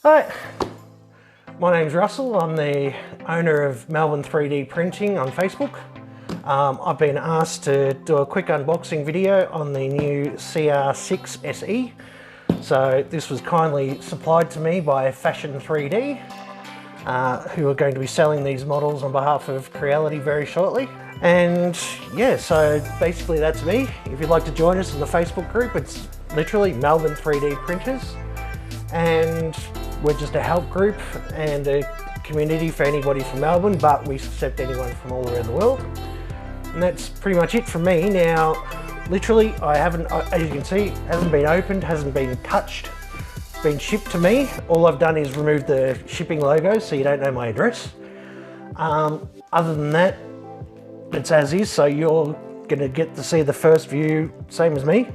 Hi, my name's Russell. I'm the owner of Fashion3d Printing on Facebook. I've been asked to do a quick unboxing video on the new CR-6 SE. So this was kindly supplied to me by Fashion3d, who are going to be selling these models on behalf of Creality very shortly. And yeah, so basically that's me. If you'd like to join us in the Facebook group, it's literally Fashion3d Printers. And we're just a help group and a community for anybody from Melbourne, but we accept anyone from all around the world. And that's pretty much it for me. Now, literally, I haven't, as you can see, hasn't been opened, hasn't been touched. It's been shipped to me. All I've done is remove the shipping logo so you don't know my address. Other than that, it's as is, so you're gonna get to see the first view, same as me.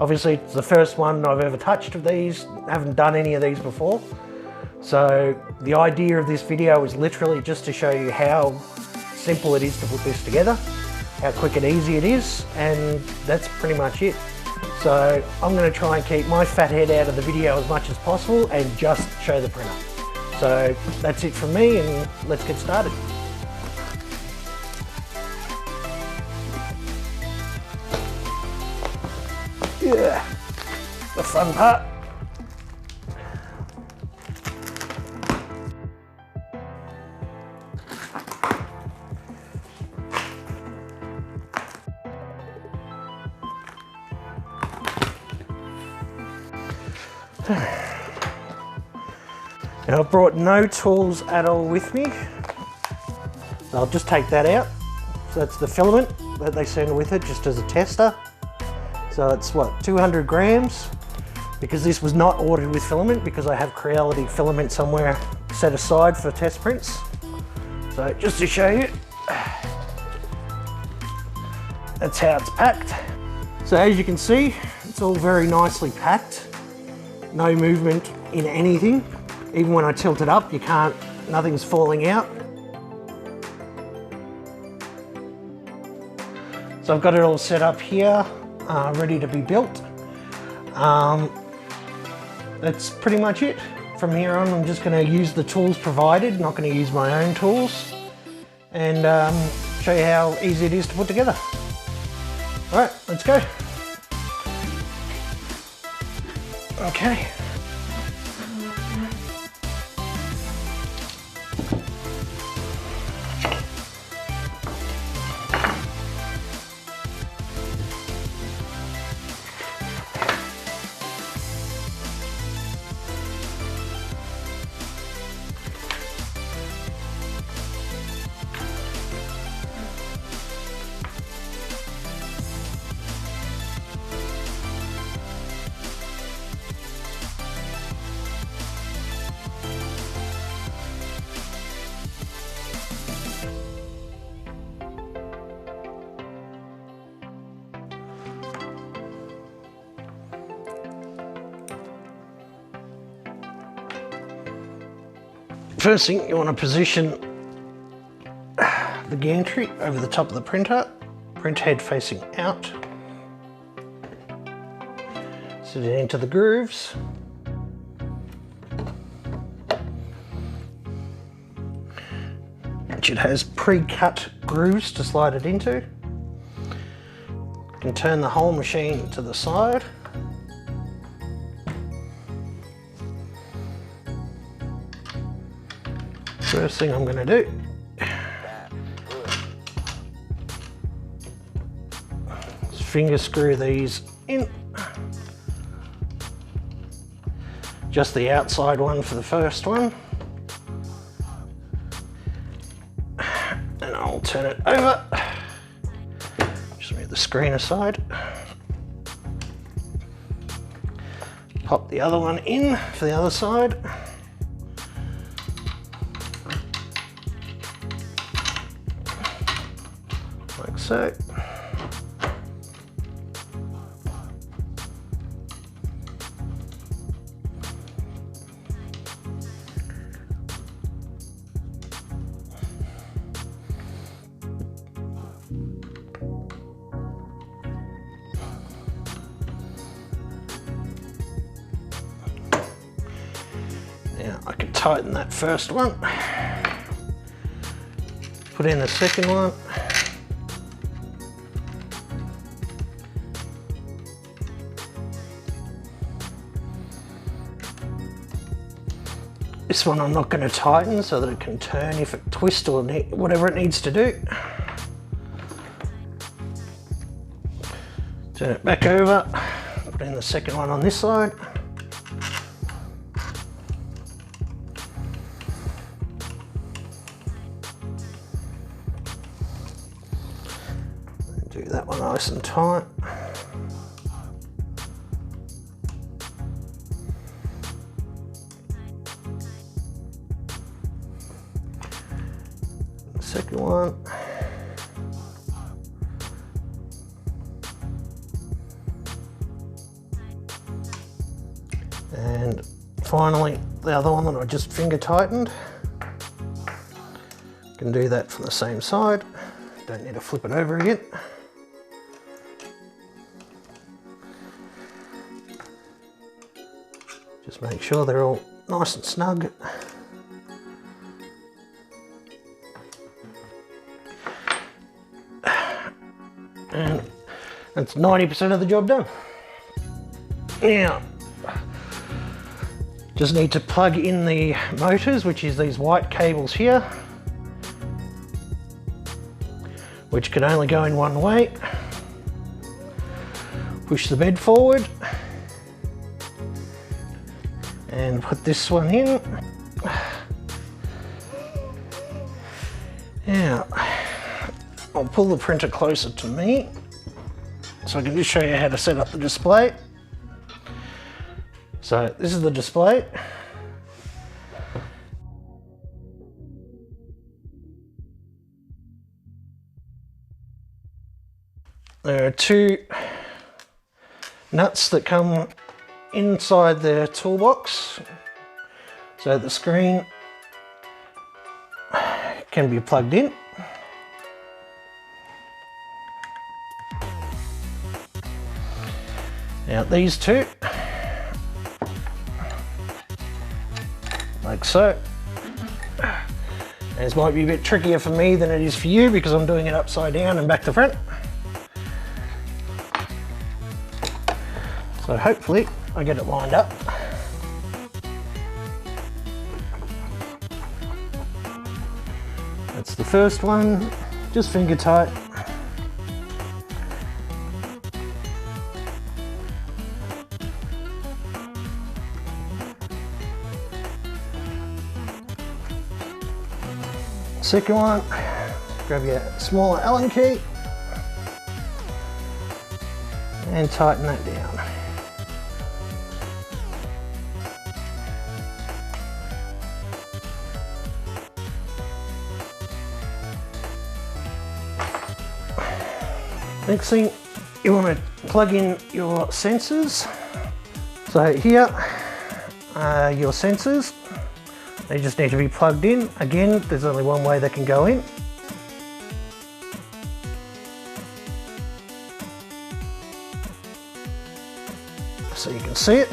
Obviously, it's the first one I've ever touched of these. I haven't done any of these before. So the idea of this video is literally just to show you how simple it is to put this together, how quick and easy it is, and that's pretty much it. So I'm going to try and keep my fat head out of the video as much as possible and just show the printer. So that's it from me, and let's get started. Yeah, the fun part. Now I've brought no tools at all with me. I'll just take that out. So that's the filament that they send with it just as a tester. So it's what, 200 grams, because this was not ordered with filament because I have Creality filament somewhere set aside for test prints. So just to show you, that's how it's packed. So as you can see, it's all very nicely packed. No movement in anything. Even when I tilt it up, you can't, nothing's falling out. So I've got it all set up here. Ready to be built. That's pretty much it. From here on, I'm just going to use the tools provided, not going to use my own tools, and show you how easy it is to put together. All right, let's go. Okay. First thing, you want to position the gantry over the top of the printer, print head facing out. Sit it into the grooves. Which it has pre-cut grooves to slide it into. You can turn the whole machine to the side. First thing I'm going to do is finger screw these in. Just the outside one for the first one. And I'll turn it over. Just move the screen aside. Pop the other one in for the other side. Like so. tighten that first one. Put in the second one. This one I'm not going to tighten so that it can turn if it twists or whatever it needs to do. Turn it back over, put in the second one on this side. Do that one nice and tight. Second one. And finally, the other one that I just finger tightened. Can do that from the same side. Don't need to flip it over again. Just make sure they're all nice and snug. And that's 90% of the job done. Now, just need to plug in the motors, which is these white cables here, which can only go in one way. Push the bed forward and put this one in. Now, I'll pull the printer closer to me so I can just show you how to set up the display. So this is the display. There are two nuts that come inside the toolbox, so the screen can be plugged in. Now these two, like so. This might be a bit trickier for me than it is for you because I'm doing it upside down and back to front. So hopefully I get it lined up. That's the first one, just finger tight. Second one, grab your smaller Allen key and tighten that down. Next thing, you want to plug in your sensors. So here are your sensors. They just need to be plugged in. Again, there's only one way they can go in. So you can see it.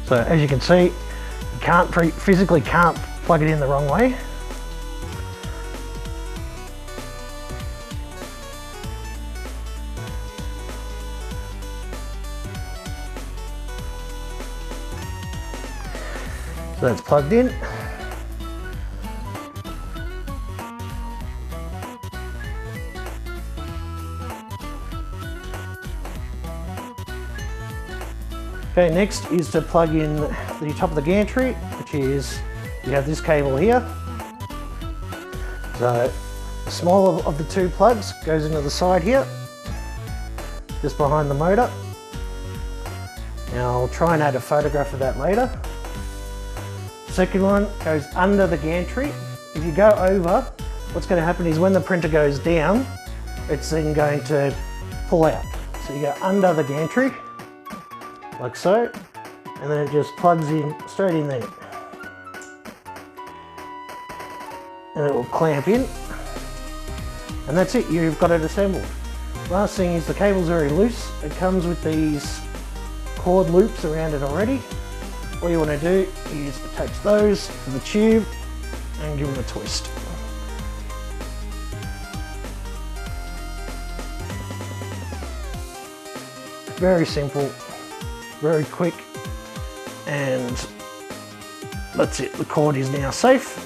So as you can see, you physically can't plug it in the wrong way. So that's plugged in. Okay, next is to plug in the top of the gantry, which is, you have this cable here. So the smaller of the two plugs goes into the side here, just behind the motor. Now I'll try and add a photograph of that later. Second one goes under the gantry. If you go over, what's going to happen is when the printer goes down, it's then going to pull out. So you go under the gantry, like so, and then it just plugs in straight in there. And it will clamp in. And that's it, you've got it assembled. Last thing is the cable's very loose. It comes with these cord loops around it already. All you want to do is attach those to the tube and give them a twist. Very simple, very quick, and that's it. The cord is now safe.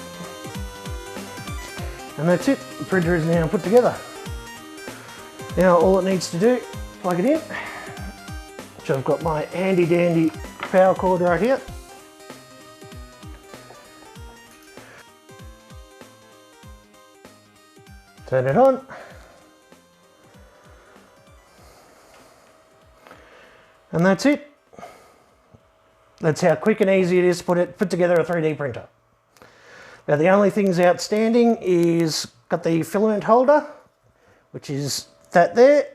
And that's it. The printer is now put together. Now all it needs to do, plug it in. So I've got my handy dandy power cord right here. Turn it on. And that's it. That's how quick and easy it is to put together a 3D printer. Now the only things outstanding is got the filament holder, which is that there.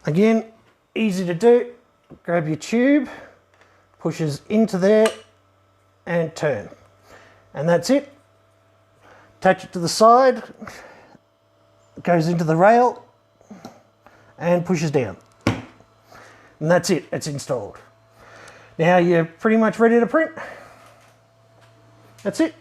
Again, easy to do. Grab your tube, pushes into there and turn. And that's it. Attach it to the side, it goes into the rail and pushes down. And that's it, it's installed. Now you're pretty much ready to print. That's it.